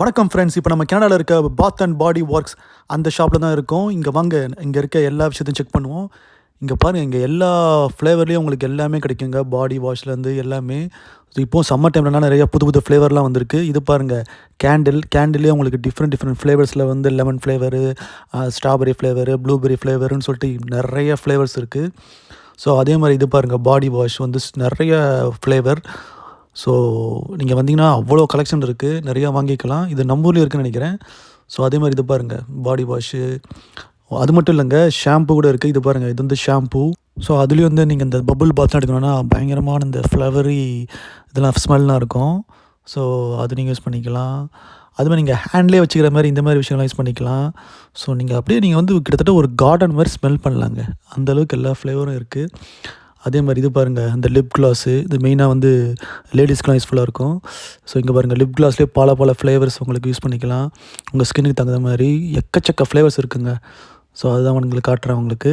வணக்கம் ஃப்ரெண்ட்ஸ். இப்போ நம்ம கனடாவில் இருக்க பாத் அண்ட் பாடி ஒர்க்ஸ் அந்த ஷாப்பில் தான் இருக்கோம். இங்கே வாங்க, இங்கே இருக்க எல்லா விஷயத்தையும் செக் பண்ணுவோம். இங்கே பாருங்கள், இங்கே எல்லா ஃப்ளேவர்லேயும் உங்களுக்கு எல்லாமே கிடைக்குங்க. பாடி வாஷ்லேருந்து எல்லாமே. இப்போது சம்மர் டைம்லலாம் நிறையா புது புது ஃப்ளேவர்லாம் வந்திருக்கு. இது பாருங்கள், கேண்டில்லே உங்களுக்கு டிஃப்ரெண்ட் ஃப்ளேவர்ஸில் வந்து lemon flavour, strawberry flavour, blueberry ஃப்ளேவருன்னு சொல்லிட்டு நிறைய ஃப்ளேவர்ஸ் இருக்குது. ஸோ அதே மாதிரி இது பாருங்கள், பாடி வாஷ் வந்து நிறைய ஃப்ளேவர். ஸோ நீங்கள் வந்தீங்கன்னா அவ்வளோ கலெக்ஷன் இருக்குது, நிறையா வாங்கிக்கலாம். இது நம்ம ஊர்லேயும் இருக்குதுன்னு நினைக்கிறேன். ஸோ அதே மாதிரி இது பாருங்கள், பாடி வாஷு. அது மட்டும் இல்லைங்க, ஷாம்பு கூட இருக்குது. இது பாருங்கள், இது வந்து ஷாம்பு. ஸோ அதுலேயும் வந்து நீங்கள் இந்த பபுள் பாத்லாம் எடுக்கணும்னா பயங்கரமான இந்த ஃப்ளவரி இதெல்லாம் ஸ்மெல்லாம் இருக்கும். ஸோ அது நீங்கள் யூஸ் பண்ணிக்கலாம். அதுமாதிரி நீங்கள் ஹேண்ட்லேயே வச்சுக்கிற மாதிரி இந்த மாதிரி விஷயம்லாம் யூஸ் பண்ணிக்கலாம். ஸோ நீங்கள் அப்படியே நீங்கள் வந்து கிட்டத்தட்ட ஒரு கார்டன் மாதிரி ஸ்மெல் பண்ணலாங்க. அந்தளவுக்கு எல்லா ஃப்ளேவரும் இருக்குது. அதே மாதிரி இது பாருங்கள், இந்த லிப் கிளாஸு, இது மெயினாக வந்து லேடிஸ்க்குலாம் யூஸ்ஃபுல்லாக இருக்கும். ஸோ இங்கே பாருங்கள், லிப் கிளாஸ்லேயே பல ஃப்ளேவர்ஸ் உங்களுக்கு யூஸ் பண்ணிக்கலாம். உங்கள் ஸ்கின்னுக்கு தகுந்த மாதிரி எக்கச்சக்க ஃப்ளேவர்ஸ் இருக்குங்க. ஸோ அதுதான் உங்களுக்கு காட்டுறேன் உங்களுக்கு.